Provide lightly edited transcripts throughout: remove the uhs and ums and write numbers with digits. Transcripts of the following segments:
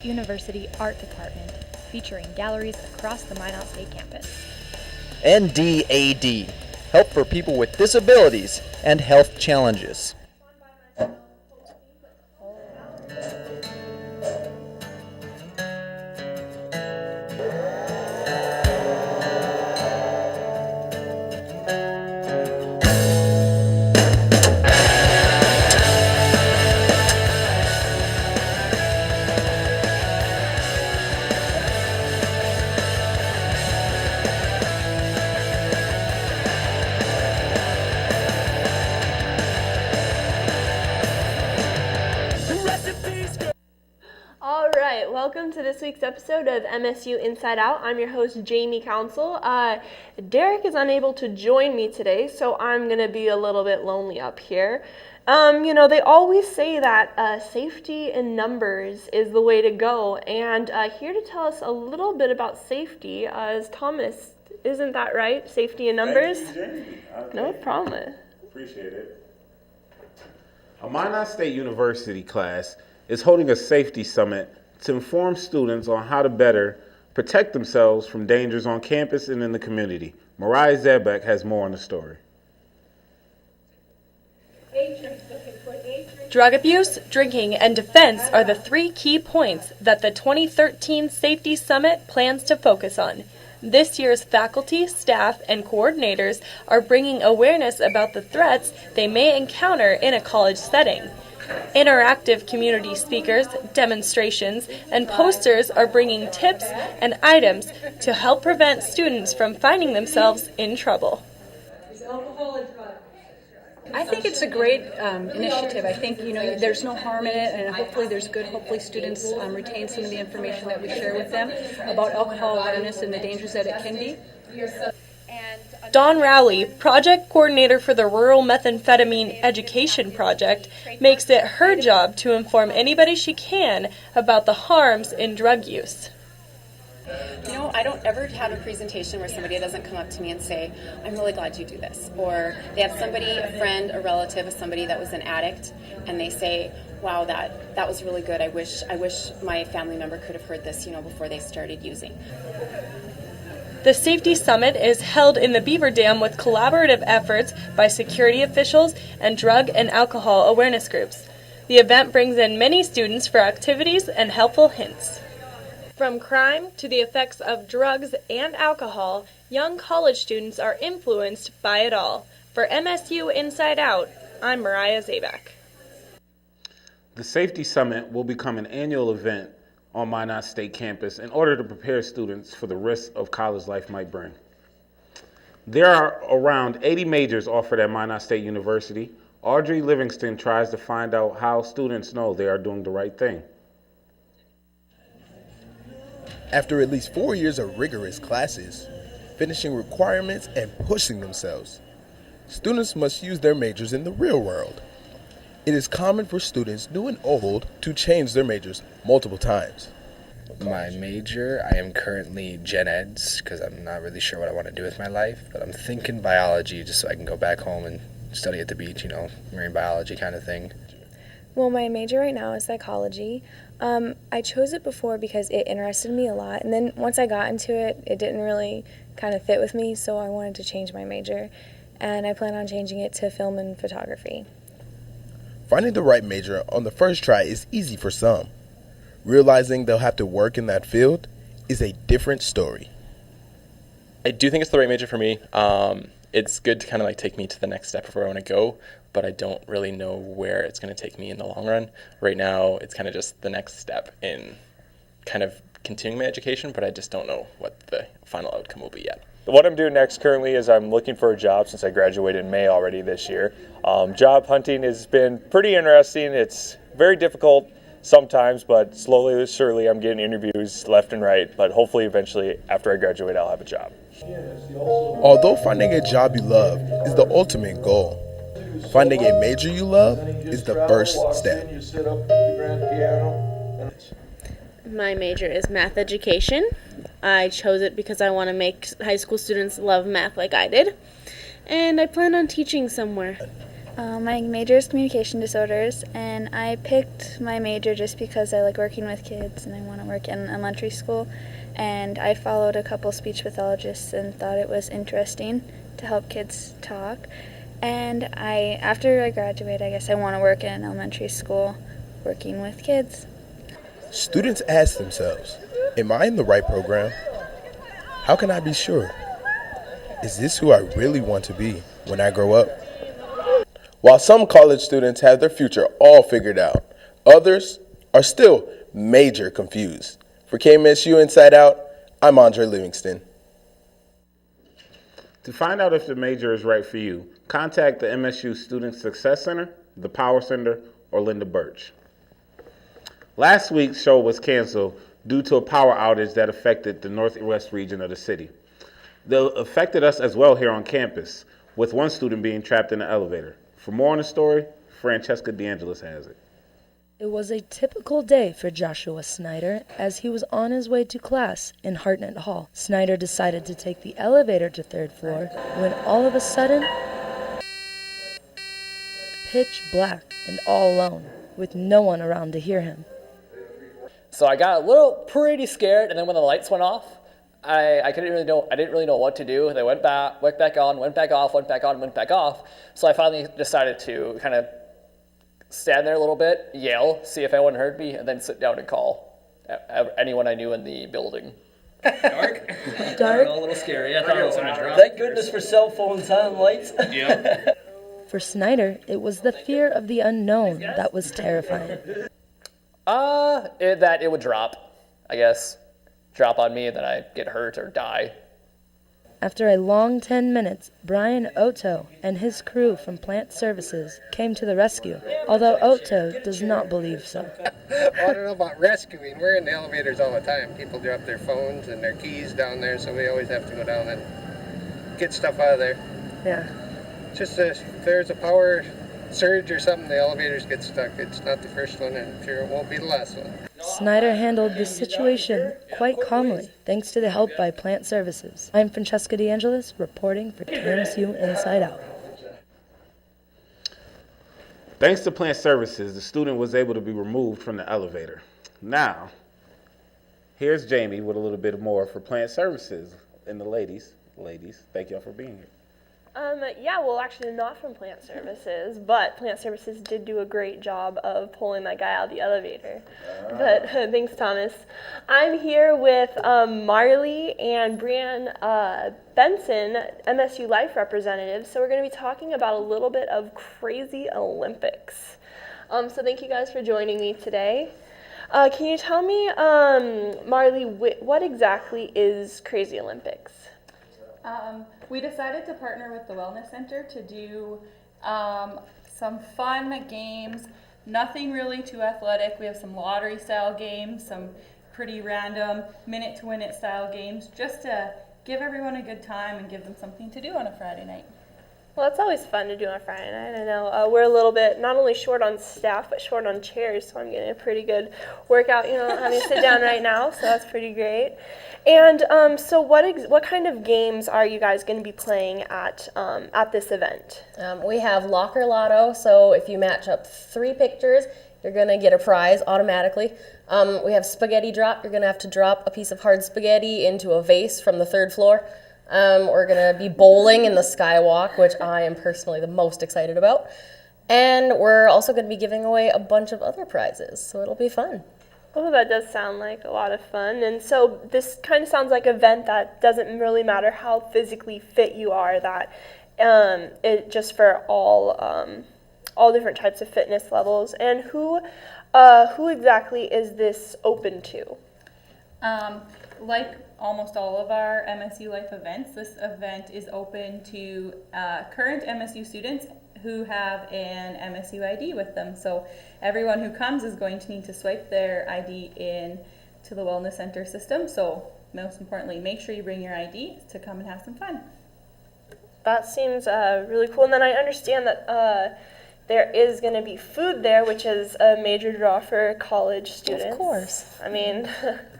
University Art Department, featuring galleries across the Minot State campus. NDAD, Help for People with Disabilities and Health Challenges. Welcome to this week's episode of MSU Inside Out. I'm your host, Jamie Council. Derek is unable to join me today, so I'm going to be a little bit lonely up here. They always say that safety in numbers is the way to go, and here to tell us a little bit about safety is Thomas. Isn't that right? Safety in numbers? Thank you, Jamie. Okay. No problem. Appreciate it. A Minot State University class is holding a safety summit to inform students on how to better protect themselves from dangers on campus and in the community. Mariah Zebek has more on the story. Drug abuse, drinking, and defense are the three key points that the 2013 Safety Summit plans to focus on. This year's faculty, staff, and coordinators are bringing awareness about the threats they may encounter in a college setting. Interactive community speakers, demonstrations, and posters are bringing tips and items to help prevent students from finding themselves in trouble. I think it's a great initiative. I think, there's no harm in it, and hopefully there's good. Hopefully students retain some of the information that we share with them about alcohol awareness and the dangers that it can be. Dawn Rowley, project coordinator for the Rural Methamphetamine Education Project, makes it her job to inform anybody she can about the harms in drug use. I don't ever have a presentation where somebody doesn't come up to me and say, I'm really glad you do this. Or they have somebody, a friend, a relative of somebody that was an addict, and they say, wow, that was really good. I wish my family member could have heard this, before they started using. The Safety Summit is held in the Beaver Dam with collaborative efforts by security officials and drug and alcohol awareness groups. The event brings in many students for activities and helpful hints. From crime to the effects of drugs and alcohol, young college students are influenced by it all. For MSU Inside Out, I'm Mariah Zabak. The Safety Summit will become an annual event on Minot State campus in order to prepare students for the risks of college life might bring. There are around 80 majors offered at Minot State University. Audrey Livingston tries to find out how students know they are doing the right thing. After at least 4 years of rigorous classes, finishing requirements, and pushing themselves, students must use their majors in the real world. It is common for students, new and old, to change their majors multiple times. My major, I am currently gen eds because I'm not really sure what I want to do with my life, but I'm thinking biology just so I can go back home and study at the beach, marine biology kind of thing. Well, my major right now is psychology. I chose it before because it interested me a lot, and then once I got into it, it didn't really kind of fit with me, so I wanted to change my major, and I plan on changing it to film and photography. Finding the right major on the first try is easy for some. Realizing they'll have to work in that field is a different story. I do think it's the right major for me. It's good to kind of take me to the next step of where I want to go, but I don't really know where it's going to take me in the long run. Right now, it's kind of just the next step in kind of continuing my education, but I just don't know what the final outcome will be yet. What I'm doing next currently is I'm looking for a job since I graduated in May already this year. Job hunting has been pretty interesting. It's very difficult sometimes, but slowly but surely I'm getting interviews left and right, but hopefully eventually after I graduate I'll have a job. Although finding a job you love is the ultimate goal, finding a major you love is the first step. My major is math education. I chose it because I want to make high school students love math like I did, and I plan on teaching somewhere. My major is communication disorders, and I picked my major just because I like working with kids and I want to work in elementary school. And I followed a couple speech pathologists and thought it was interesting to help kids talk. And after I graduate, I guess I want to work in elementary school working with kids. Students ask themselves, am I in the right program? How can I be sure? Is this who I really want to be when I grow up? While some college students have their future all figured out, others are still major confused. For MSU Inside Out, I'm Andre Livingston. To find out if the major is right for you, contact the MSU Student Success Center, the Power Center, or Linda Birch. Last week's show was canceled due to a power outage that affected the northwest region of the city. They affected us as well here on campus, with one student being trapped in the elevator. For more on the story, Francesca DeAngelis has it. It was a typical day for Joshua Snyder as he was on his way to class in Hartnett Hall. Snyder decided to take the elevator to third floor when all of a sudden, pitch black and all alone, with no one around to hear him. So I got a little pretty scared, and then when the lights went off, I didn't really know what to do. They went back on, went back off, went back on, went back off. So I finally decided to kind of stand there a little bit, yell, see if anyone heard me, and then sit down and call anyone I knew in the building. Dark? Dark? A little scary. I thought it was going to drop. Thank goodness for cell phones on lights. Yeah. For Snyder, it was the fear of the unknown that was terrifying. That it would drop, I guess. Drop on me, and then I'd get hurt or die. After a long 10 minutes, Brian Otto and his crew from Plant Services came to the rescue, although Otto does not believe so. Well, I don't know about rescuing. We're in the elevators all the time. People drop their phones and their keys down there, so we always have to go down and get stuff out of there. Yeah. Just if there's a power surge or something, the elevators get stuck. It's not the first one, and I'm sure it won't be the last one. Snyder handled the situation quite calmly, thanks to the help by Plant Services. I'm Francesca DeAngelis, reporting for MSU Inside Out. Thanks to Plant Services, the student was able to be removed from the elevator. Now, here's Jamie with a little bit more for Plant Services. And the ladies, thank y'all for being here. Yeah, well, actually not from Plant Services, but Plant Services did do a great job of pulling that guy out of the elevator. But thanks, Thomas. I'm here with Marley and Brianne Benson, MSU Life representatives. So we're going to be talking about a little bit of Crazy Olympics. So thank you guys for joining me today. Can you tell me, Marley, what exactly is Crazy Olympics? We decided to partner with the Wellness Center to do some fun games, nothing really too athletic. We have some lottery style games, some pretty random minute to win it style games, just to give everyone a good time and give them something to do on a Friday night. Well, it's always fun to do on Friday night. I know we're a little bit not only short on staff, but short on chairs, so I'm getting a pretty good workout, having to sit down right now, so that's pretty great. And so what kind of games are you guys going to be playing at this event? We have Locker Lotto, so if you match up 3 pictures, you're going to get a prize automatically. We have Spaghetti Drop. You're going to have to drop a piece of hard spaghetti into a vase from the 3rd floor. We're going to be bowling in the Skywalk, which I am personally the most excited about. And we're also going to be giving away a bunch of other prizes, so it'll be fun. Oh, that does sound like a lot of fun. And so this kind of sounds like an event that doesn't really matter how physically fit you are, that it just for all different types of fitness levels. And who exactly is this open to? Like almost all of our MSU Life events, this event is open to current MSU students who have an MSU ID with them. So everyone who comes is going to need to swipe their ID in to the Wellness Center system. So most importantly, make sure you bring your ID to come and have some fun. That seems really cool. And then I understand that there is going to be food there, which is a major draw for college students. Of course. I mean,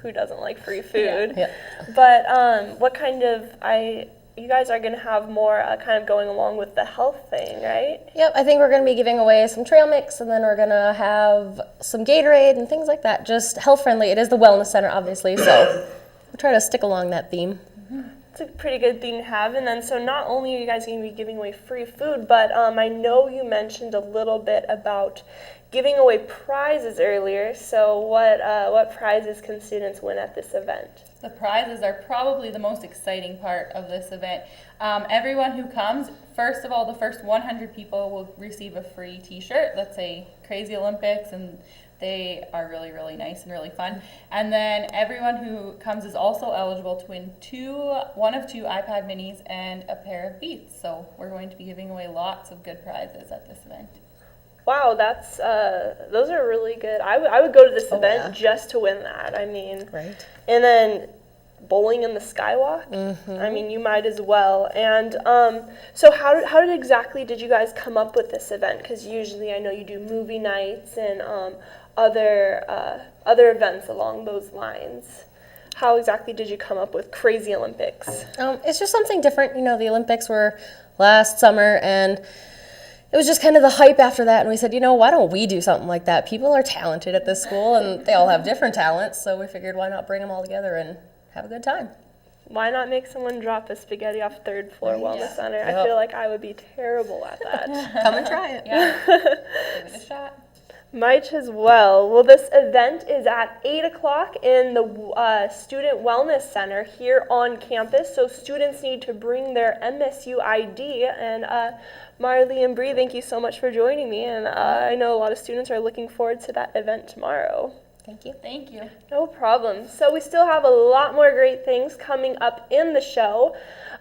who doesn't like free food? Yeah. But what kind of, I you guys are going to have more kind of going along with the health thing, right? Yep, I think we're going to be giving away some trail mix, and then we're going to have some Gatorade and things like that. Just health friendly. It is the wellness center, obviously, so we'll try to stick along that theme. It's a pretty good thing to have. And then, so not only are you guys going to be giving away free food, but I know you mentioned a little bit about giving away prizes earlier. So what prizes can students win at this event? The prizes are probably the most exciting part of this event. Everyone who comes, first of all, the first 100 people will receive a free t-shirt. Let's say Crazy Olympics, and they are really, really nice and really fun. And then everyone who comes is also eligible to win one of two iPad minis and a pair of Beats. So we're going to be giving away lots of good prizes at this event. Wow, that's those are really good. I would go to this event just to win that. I mean, right. And then bowling in the Skywalk. I mean, you might as well. And so how did you guys come up with this event? Because usually I know you do movie nights and other events along those lines. How exactly did you come up with Crazy Olympics? It's just something different. You know, the Olympics were last summer, and it was just kind of the hype after that, and we said, you know, why don't we do something like that? People are talented at this school, and they all have different talents, so we figured why not bring them all together and have a good time. Why not make someone drop a spaghetti off third floor wellness center? Yep. I feel like I would be terrible at that. Come and try it. Yeah, give it a shot. Might as well. Well, this event is at 8 o'clock in the Student Wellness Center here on campus, so students need to bring their MSU ID. And Marley and Bree, thank you so much for joining me, and I know a lot of students are looking forward to that event tomorrow. Thank you. Thank you. No problem. So we still have a lot more great things coming up in the show.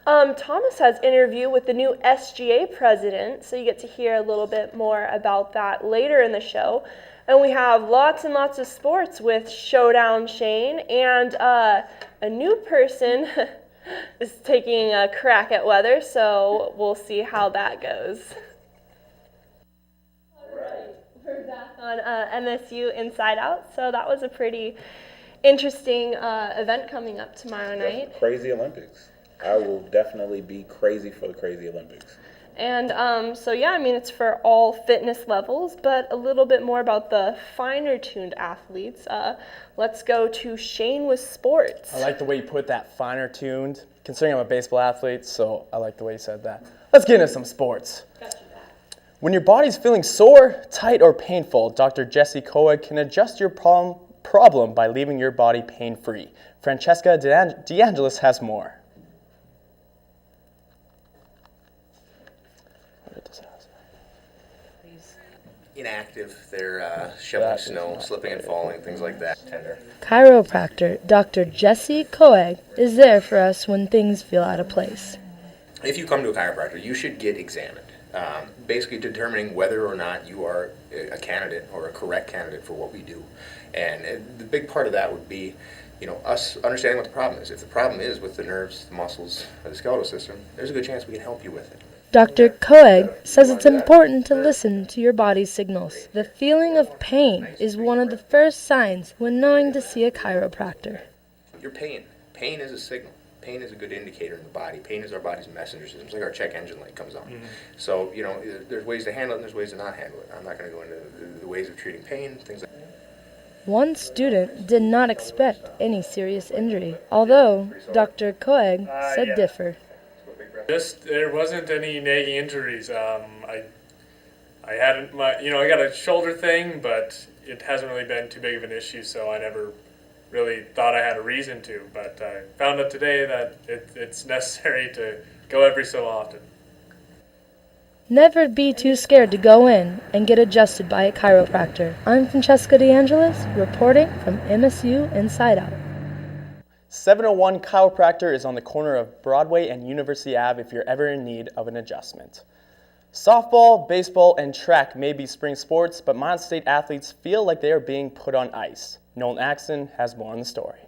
Thomas has an interview with the new SGA president, so you get to hear a little bit more about that later in the show. And we have lots and lots of sports with Showdown Shane, and a new person is taking a crack at weather, so we'll see how that goes. All right, we're back on MSU Inside Out, so that was a pretty interesting event coming up tomorrow night. Crazy Olympics. I will definitely be crazy for the Crazy Olympics. And so yeah, I mean, it's for all fitness levels, but a little bit more about the finer tuned athletes. Let's go to Shane with sports. I like the way you put that, finer tuned, considering I'm a baseball athlete, so I like the way you said that. Let's get into some sports. When your body's feeling sore, tight, or painful, Dr. Jesse Coag can adjust your problem by leaving your body pain-free. Francesca DeAngelis has more. Inactive, they're shoveling snow, slipping and falling, things like that. Tender. Chiropractor Dr. Jesse Coag is there for us when things feel out of place. If you come to a chiropractor, you should get examined, basically determining whether or not you are a candidate or a correct candidate for what we do. And the big part of that would be, you know, us understanding what the problem is. If the problem is with the nerves, the muscles, or the skeletal system, there's a good chance we can help you with it. Dr. Coag says it's important to listen to your body's signals. The feeling of pain is one of the first signs when knowing to see a chiropractor. Your pain is a signal. Pain is a good indicator in the body. Pain is our body's messenger system. It's like our check engine light comes on. So, you know, there's ways to handle it and there's ways to not handle it. I'm not going to go into the ways of treating pain, things like that. One student did not expect any serious injury, although Dr. Coag said differ. There wasn't any nagging injuries. I hadn't, I got a shoulder thing, but it hasn't really been too big of an issue, so I never really thought I had a reason to. But I found out today that it's necessary to go every so often. Never be too scared to go in and get adjusted by a chiropractor. I'm Francesca DeAngelis, reporting from MSU Inside Out. 701 Chiropractor is on the corner of Broadway and University Ave if you're ever in need of an adjustment. Softball, baseball, and track may be spring sports, but Minot State athletes feel like they are being put on ice. Nolan Axon has more on the story.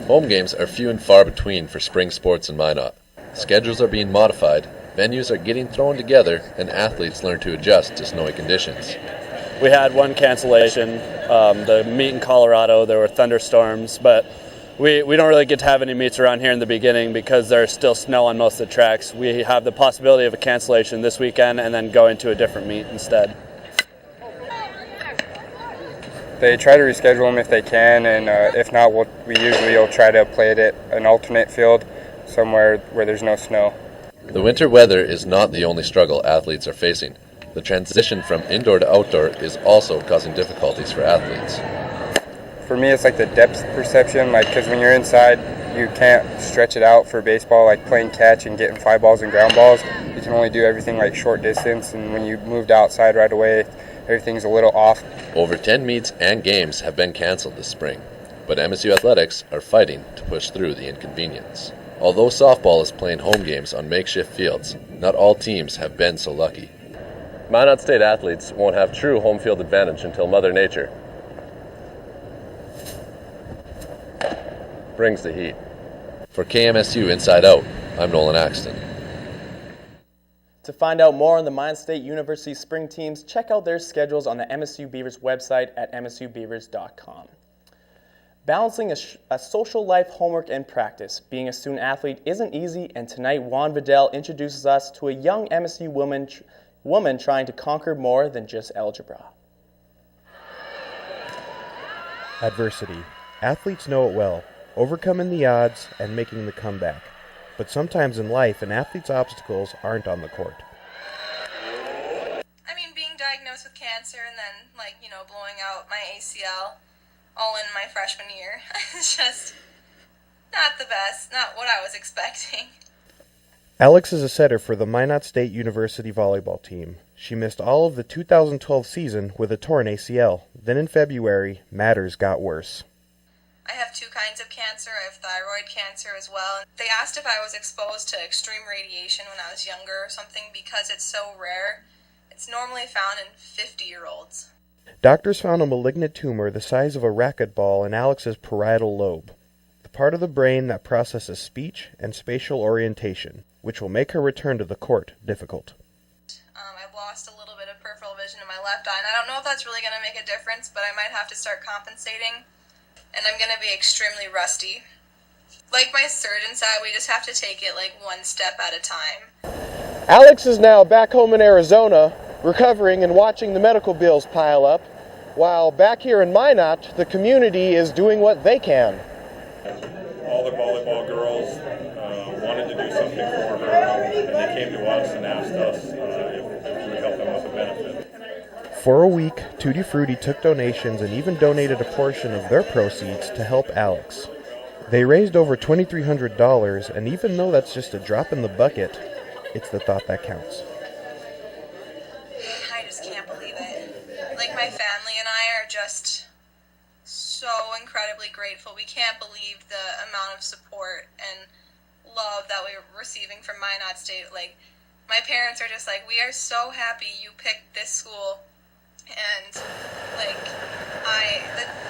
Home games are few and far between for spring sports in Minot. Schedules are being modified, venues are getting thrown together, and athletes learn to adjust to snowy conditions. We had one cancellation, the meet in Colorado. There were thunderstorms, but we don't really get to have any meets around here in the beginning because there's still snow on most of the tracks. We have the possibility of a cancellation this weekend and then going to a different meet instead. They try to reschedule them if they can, and if not, we usually will try to play it at an alternate field somewhere where there's no snow. The winter weather is not the only struggle athletes are facing. The transition from indoor to outdoor is also causing difficulties for athletes. For me, it's like the depth perception, because when you're inside, you can't stretch it out for baseball, like playing catch and getting fly balls and ground balls. You can only do everything like short distance, and when you moved outside right away, everything's a little off. Over 10 meets and games have been canceled this spring, but MSU athletics are fighting to push through the inconvenience. Although softball is playing home games on makeshift fields, not all teams have been so lucky. Minot State athletes won't have true home field advantage until Mother Nature brings the heat. For KMSU Inside Out, I'm Nolan Axton. To find out more on the Minot State University spring teams, check out their schedules on the MSU Beavers website at msubeavers.com. Balancing a social life, homework, and practice. Being a student athlete isn't easy, and tonight Juan Vidal introduces us to a young MSU woman trying to conquer more than just algebra. Adversity. Athletes know it well, overcoming the odds and making the comeback. But sometimes in life, an athlete's obstacles aren't on the court. I mean, being diagnosed with cancer and then, blowing out my ACL all in my freshman year, it's just not the best, not what I was expecting. Alex is a setter for the Minot State University volleyball team. She missed all of the 2012 season with a torn ACL. Then in February, matters got worse. I have 2 kinds of cancer. I have thyroid cancer as well. They asked if I was exposed to extreme radiation when I was younger or something because it's so rare. It's normally found in 50-year-olds. Doctors found a malignant tumor the size of a racquetball in Alex's parietal lobe, the part of the brain that processes speech and spatial orientation, which will make her return to the court difficult. I've lost a little bit of peripheral vision in my left eye, and I don't know if that's really going to make a difference, but I might have to start compensating. And I'm going to be extremely rusty. Like my surgeon said, we just have to take it one step at a time. Alex is now back home in Arizona, recovering and watching the medical bills pile up, while back here in Minot, the community is doing what they can. All the volleyball girls wanted to do something for her, and they came to us and asked us if we would help them with a benefit. For a week, Tutti Frutti took donations and even donated a portion of their proceeds to help Alex. They raised over $2,300, and even though that's just a drop in the bucket, it's the thought that counts. I just can't believe it. My family and I are just so incredibly grateful. We can't believe the amount of support and love that we're receiving from Minot State. My parents are just we are so happy you picked this school. And,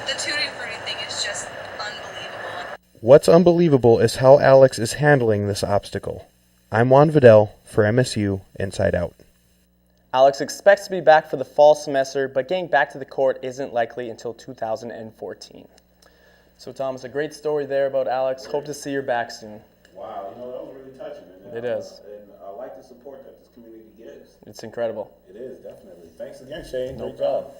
the Tutti Frutti thing is just unbelievable. What's unbelievable is how Alex is handling this obstacle. I'm Juan Vidal for MSU Inside Out. Alex expects to be back for the fall semester, but getting back to the court isn't likely until 2014. So, Thomas, a great story there about Alex. Hope to see you back soon. Wow, that was really touching. It is. And I like the support that this community gives. It's incredible. It is, definitely. Thanks again, Shane. No Great problem. job.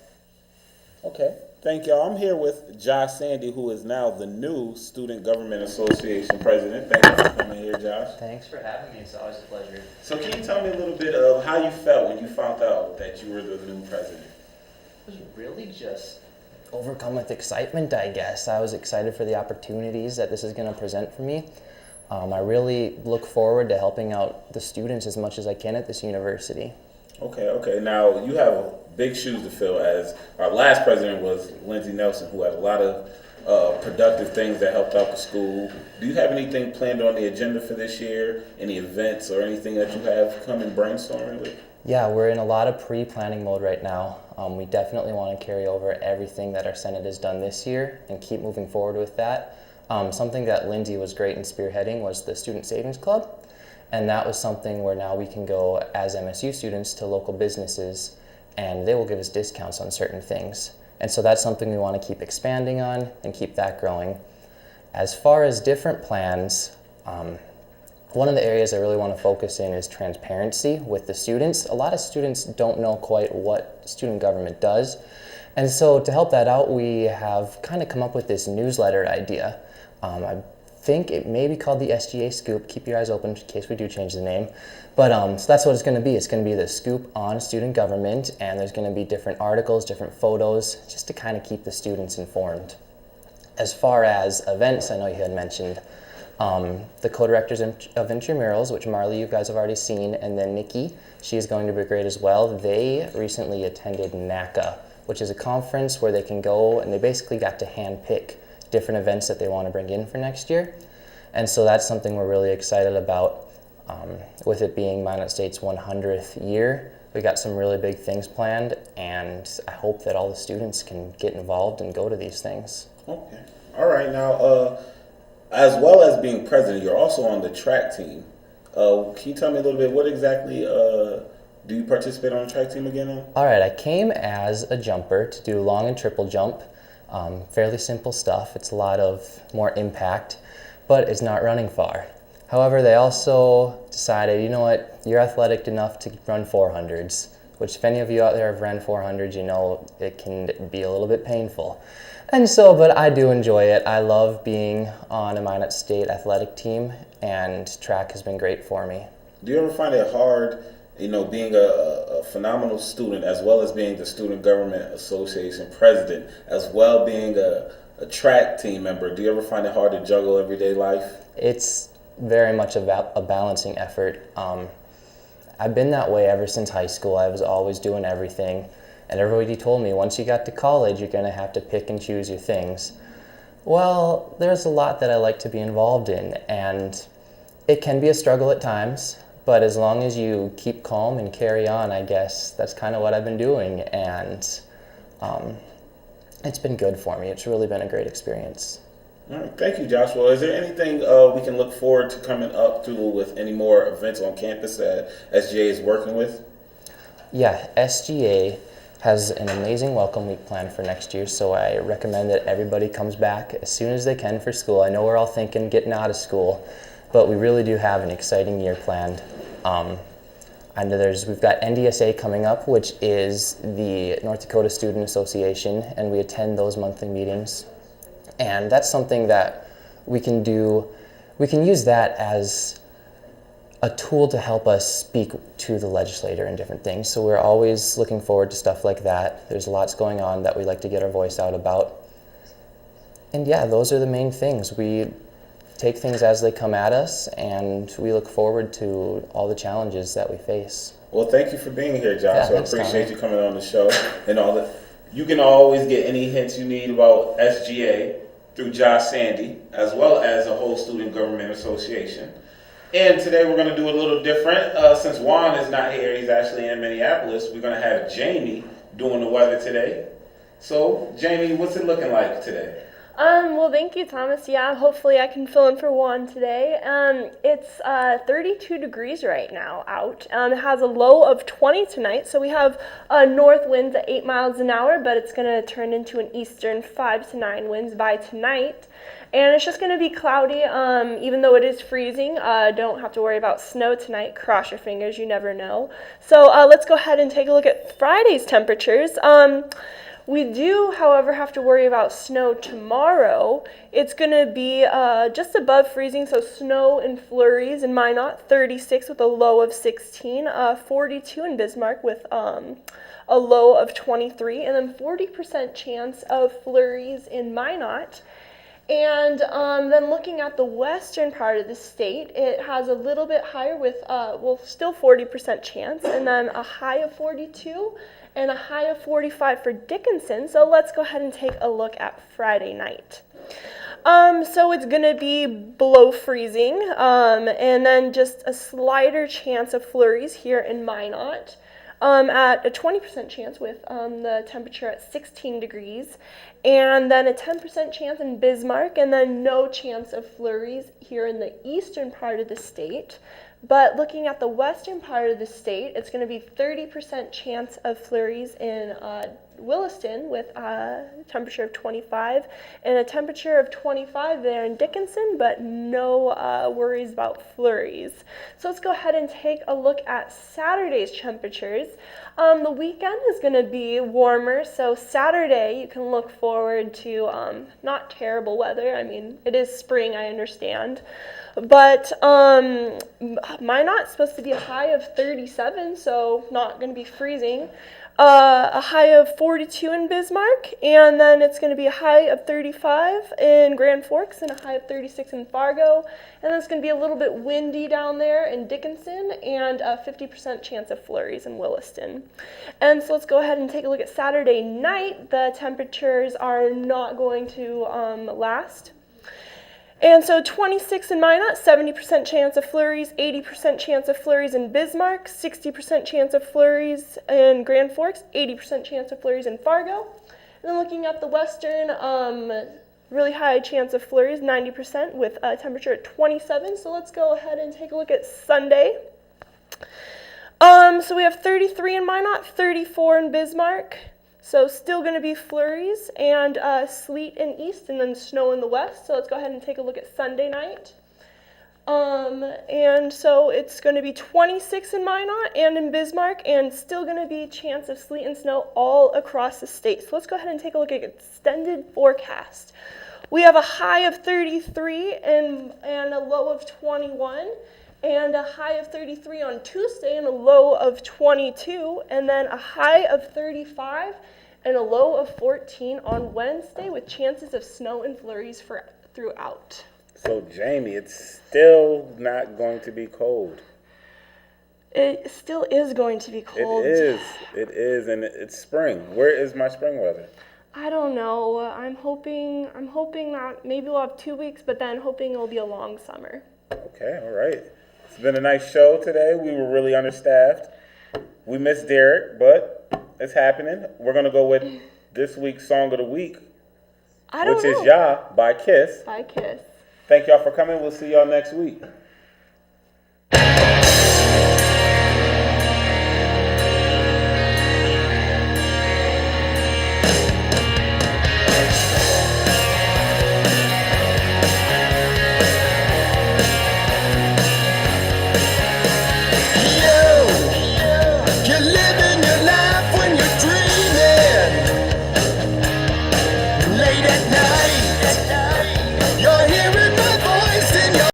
Okay. Thank y'all. I'm here with Josh Sandy, who is now the new Student Government Association president. Thank you for coming here, Josh. Thanks for having me. It's always a pleasure. So can you tell me a little bit of how you felt when you found out that you were the new president? It was really just overcome with excitement, I guess. I was excited for the opportunities that this is going to present for me. I really look forward to helping out the students as much as I can at this university. Okay. Now, you have big shoes to fill, as our last president was Lindsey Nelson, who had a lot of productive things that helped out the school. Do you have anything planned on the agenda for this year? Any events or anything that you have come and brainstorming with? Yeah, we're in a lot of pre-planning mode right now. We definitely want to carry over everything that our Senate has done this year and keep moving forward with that. Something that Lindsay was great in spearheading was the Student Savings Club. And that was something where now we can go as MSU students to local businesses and they will give us discounts on certain things. And so that's something we want to keep expanding on and keep that growing. As far as different plans, one of the areas I really want to focus in is transparency with the students. A lot of students don't know quite what student government does. And so to help that out, we have kind of come up with this newsletter idea. I think it may be called the SGA Scoop. Keep your eyes open in case we do change the name. But so that's what it's going to be. It's going to be the Scoop on student government, and there's going to be different articles, different photos, just to kind of keep the students informed. As far as events, I know you had mentioned the co-directors of intramurals, which Marley, you guys have already seen, and then Nikki, she's going to be great as well. They recently attended NACA, which is a conference where they can go and they basically got to handpick different events that they want to bring in for next year. And so that's something we're really excited about. With it being Minot State's 100th year, we got some really big things planned, and I hope that all the students can get involved and go to these things. Okay. All right. Now, as well as being president, you're also on the track team. Can you tell me a little bit, what exactly do you participate on the track team again? All right, I came as a jumper to do long and triple jump. Fairly simple stuff. It's a lot of more impact, but it's not running far. However, they also decided, you know what, you're athletic enough to run 400s, which if any of you out there have ran 400s, you know it can be a little bit painful. And so, but I do enjoy it. I love being on a Minot State athletic team, and track has been great for me. Do you ever find it hard, you know, being a phenomenal student, as well as being the Student Government Association president, as well being a track team member? Do you ever find it hard to juggle everyday life? It's very much a balancing effort. I've been that way ever since high school. I was always doing everything, and everybody told me once you got to college, you're going to have to pick and choose your things. Well, there's a lot that I like to be involved in, and it can be a struggle at times. But as long as you keep calm and carry on, I guess that's kind of what I've been doing, and it's been good for me. It's really been a great experience. All right, thank you, Joshua. Is there anything we can look forward to coming up through with any more events on campus that SGA is working with? Yeah, SGA has an amazing welcome week planned for next year, so I recommend that everybody comes back as soon as they can for school. I know we're all thinking getting out of school, but we really do have an exciting year planned. I know we've got NDSA coming up, which is the North Dakota Student Association, and we attend those monthly meetings. And that's something that we can do. We can use that as a tool to help us speak to the legislator and different things. So we're always looking forward to stuff like that. There's lots going on that we like to get our voice out about. And yeah, those are the main things. We take things as they come at us, and we look forward to all the challenges that we face. Well, thank you for being here, Josh. Yeah, I appreciate you coming on the show and all that. You can always get any hints you need about SGA through Josh Sandy, as well as the whole Student Government Association. And today we're going to do a little different. Since Juan is not here, he's actually in Minneapolis, we're going to have Jamie doing the weather today. So, Jamie, what's it looking like today? Well, thank you, Thomas. Yeah, hopefully I can fill in for Juan today. It's 32 degrees right now out. It has a low of 20 tonight, so we have north winds at 8 miles an hour, but it's going to turn into an eastern 5 to 9 winds by tonight. And it's just going to be cloudy, even though it is freezing. Don't have to worry about snow tonight. Cross your fingers, you never know. So let's go ahead and take a look at Friday's temperatures. We do, however, have to worry about snow tomorrow. It's going to be just above freezing, so snow and flurries in Minot, 36 with a low of 16, 42 in Bismarck with a low of 23, and then 40% chance of flurries in Minot. And then looking at the western part of the state, it has a little bit higher with, still 40% chance, and then a high of 42 and a high of 45 for Dickinson. So let's go ahead and take a look at Friday night. So it's going to be below freezing, and then just a slighter chance of flurries here in Minot. At a 20% chance with the temperature at 16 degrees, and then a 10% chance in Bismarck, and then no chance of flurries here in the eastern part of the state. But looking at the western part of the state, it's going to be 30% chance of flurries in Williston with a temperature of 25 and a temperature of 25 there in Dickinson, but no worries about flurries. So let's go ahead and take a look at Saturday's temperatures. The weekend is going to be warmer, so Saturday you can look forward to not terrible weather. I mean, it is spring, I understand. But Minot's supposed to be a high of 37, so not going to be freezing. A high of 42 in Bismarck, and then it's going to be a high of 35 in Grand Forks and a high of 36 in Fargo. And then it's going to be a little bit windy down there in Dickinson and a 50% chance of flurries in Williston. And so let's go ahead and take a look at Saturday night. The temperatures are not going to last. And so 26 in Minot, 70% chance of flurries, 80% chance of flurries in Bismarck, 60% chance of flurries in Grand Forks, 80% chance of flurries in Fargo. And then looking at the western, really high chance of flurries, 90% with a temperature at 27. So let's go ahead and take a look at Sunday. So we have 33 in Minot, 34 in Bismarck. So still going to be flurries and sleet in east and then snow in the west. So let's go ahead and take a look at Sunday night. And so it's going to be 26 in Minot and in Bismarck and still going to be chance of sleet and snow all across the state. So let's go ahead and take a look at extended forecast. We have a high of 33 and a low of 21. And a high of 33 on Tuesday and a low of 22, and then a high of 35 and a low of 14 on Wednesday with chances of snow and flurries throughout. So, Jamie, it's still not going to be cold. It still is going to be cold. It is, and it's spring. Where is my spring weather? I don't know. I'm hoping that maybe we'll have 2 weeks, but then hoping it'll be a long summer. Okay, all right. It's been a nice show today. We were really understaffed. We missed Derek, but it's happening. We're going to go with this week's Song of the Week, which is Ya by Kiss. By Kiss. Thank y'all for coming. We'll see y'all next week.